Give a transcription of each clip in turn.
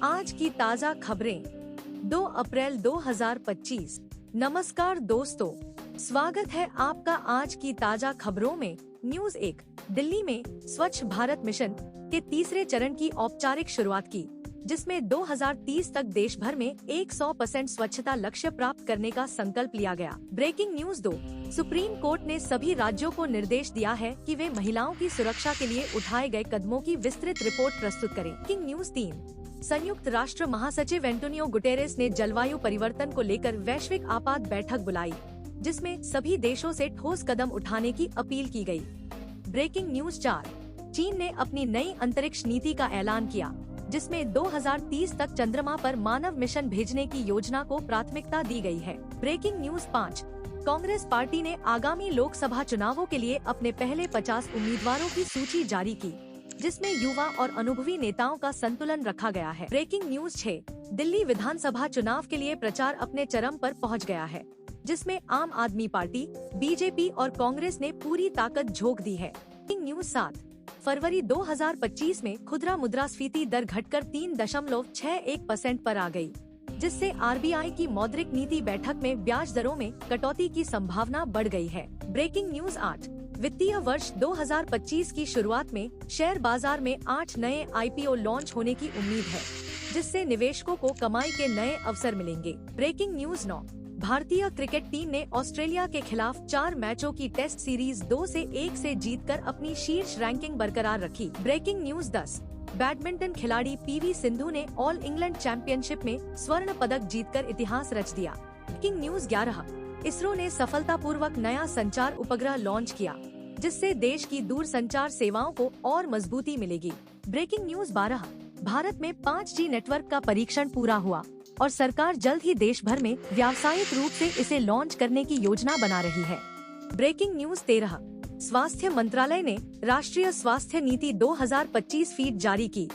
आज की ताज़ा खबरें 2 अप्रैल 2025। नमस्कार दोस्तों, स्वागत है आपका आज की ताज़ा खबरों में। न्यूज़ 1। दिल्ली में स्वच्छ भारत मिशन के तीसरे चरण की औपचारिक शुरुआत की, जिसमें 2030 तक देश भर में 100% स्वच्छता लक्ष्य प्राप्त करने का संकल्प लिया गया। Breaking news 2। सुप्रीम कोर्ट ने सभी राज्यों को निर्देश दिया है कि वे महिलाओं की सुरक्षा के लिए उठाए गए कदमों की विस्तृत रिपोर्ट प्रस्तुत करें। Breaking news 3। संयुक्त राष्ट्र महासचिव एंटोनियो गुटेरेस ने जलवायु परिवर्तन को लेकर वैश्विक आपात बैठक बुलाई, जिसमें सभी देशों से ठोस कदम उठाने की अपील की गई। Breaking news 4। चीन ने अपनी नई अंतरिक्ष नीति का ऐलान किया, जिसमें 2030 तक चंद्रमा पर मानव मिशन भेजने की योजना को प्राथमिकता दी गई है। Breaking news 5। कांग्रेस पार्टी ने आगामी लोकसभा चुनावों के लिए अपने पहले 50 उम्मीदवारों की सूची जारी की, जिसमें युवा और अनुभवी नेताओं का संतुलन रखा गया है। Breaking news 6। दिल्ली विधानसभा चुनाव के लिए प्रचार अपने चरम पर पहुंच गया है, जिसमें आम आदमी पार्टी, बीजेपी और कांग्रेस ने पूरी ताकत झोंक दी है। Breaking news 7। फरवरी 2025 में खुदरा मुद्रास्फीति दर घटकर 3.61% पर आ गई, जिससे आरबीआई की मौद्रिक नीति बैठक में ब्याज दरों में कटौती की संभावना बढ़ गई है। Breaking news 8। वित्तीय वर्ष 2025 की शुरुआत में शेयर बाजार में 8 नए आईपीओ लॉन्च होने की उम्मीद है, जिससे निवेशकों को कमाई के नए अवसर मिलेंगे। Breaking news 9। भारतीय क्रिकेट टीम ने ऑस्ट्रेलिया के खिलाफ 4 मैचों की टेस्ट सीरीज 2-1 से जीतकर अपनी शीर्ष रैंकिंग बरकरार रखी। Breaking news 10। बैडमिंटन खिलाड़ी पीवी सिंधु ने ऑल इंग्लैंड चैंपियनशिप में स्वर्ण पदक जीतकर इतिहास रच दिया। Breaking news 11। इसरो ने सफलतापूर्वक नया संचार उपग्रह लॉन्च किया, जिससे देश की दूर संचार सेवाओं को और मजबूती मिलेगी। Breaking news 12। भारत में 5G नेटवर्क का परीक्षण पूरा हुआ और सरकार जल्द ही देश भर में व्यावसायिक रूप से इसे लॉन्च करने की योजना बना रही है। Breaking news 13। स्वास्थ्य मंत्रालय ने राष्ट्रीय स्वास्थ्य नीति 2025 फीड जारी की,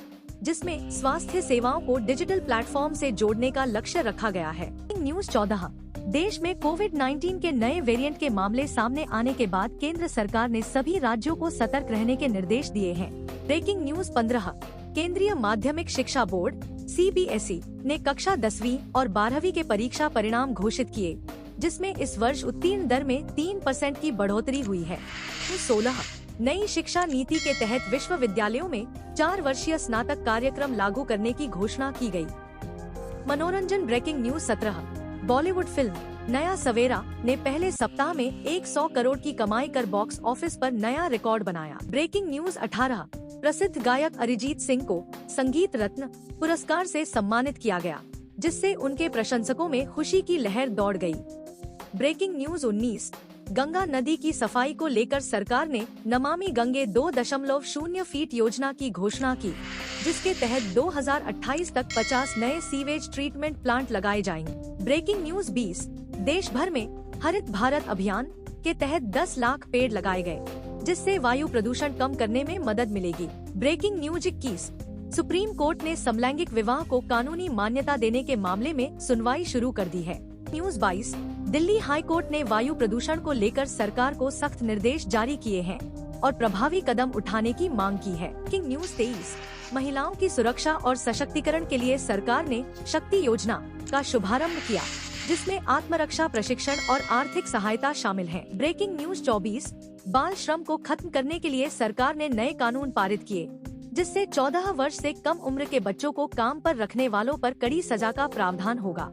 जिसमें स्वास्थ्य सेवाओं को डिजिटल प्लेटफॉर्म से जोड़ने का लक्ष्य रखा गया है। न्यूज़ 14। देश में कोविड-19 के नए वेरिएंट के मामले सामने आने के बाद केंद्र सरकार ने सभी राज्यों को सतर्क रहने के निर्देश दिए हैं। Breaking news 15। केंद्रीय माध्यमिक शिक्षा बोर्ड CBSE ने कक्षा 10वीं और 12वीं के परीक्षा परिणाम घोषित किए, जिसमें इस वर्ष उत्तीर्ण दर में 3% की बढ़ोतरी हुई है। 16। नई शिक्षा नीति के तहत विश्वविद्यालयों में 4 वर्षीय स्नातक कार्यक्रम लागू करने की घोषणा की गई। मनोरंजन। Breaking news 17। बॉलीवुड फिल्म नया सवेरा ने पहले सप्ताह में 100 करोड़ की कमाई कर बॉक्स ऑफिस पर नया रिकॉर्ड बनाया। Breaking news 18। प्रसिद्ध गायक अरिजीत सिंह को संगीत रत्न पुरस्कार से सम्मानित किया गया, जिससे उनके प्रशंसकों में खुशी की लहर दौड़ गई। Breaking news 19। गंगा नदी की सफाई को लेकर सरकार ने नमामि गंगे 2.0 फीट योजना की घोषणा की, जिसके तहत 2028 तक 50 नए सीवेज ट्रीटमेंट प्लांट लगाए जाएंगे। Breaking news 20। देश भर में हरित भारत अभियान के तहत 10 लाख पेड़ लगाए गए, जिससे वायु प्रदूषण कम करने में मदद मिलेगी। Breaking news 21। सुप्रीम कोर्ट ने समलैंगिक विवाह को कानूनी मान्यता देने के मामले में सुनवाई शुरू कर दी है। न्यूज़ 22। दिल्ली हाई कोर्ट ने वायु प्रदूषण को लेकर सरकार को सख्त निर्देश जारी किए हैं और प्रभावी कदम उठाने की मांग की है। न्यूज़ 23। महिलाओं की सुरक्षा और सशक्तिकरण के लिए सरकार ने शक्ति योजना का शुभारंभ किया, जिसमें आत्मरक्षा प्रशिक्षण और आर्थिक सहायता शामिल है। Breaking news 24। बाल श्रम को खत्म करने के लिए सरकार ने नए कानून पारित किए, जिससे 14 वर्ष से कम उम्र के बच्चों को काम पर रखने वालों पर कड़ी सजा का प्रावधान होगा।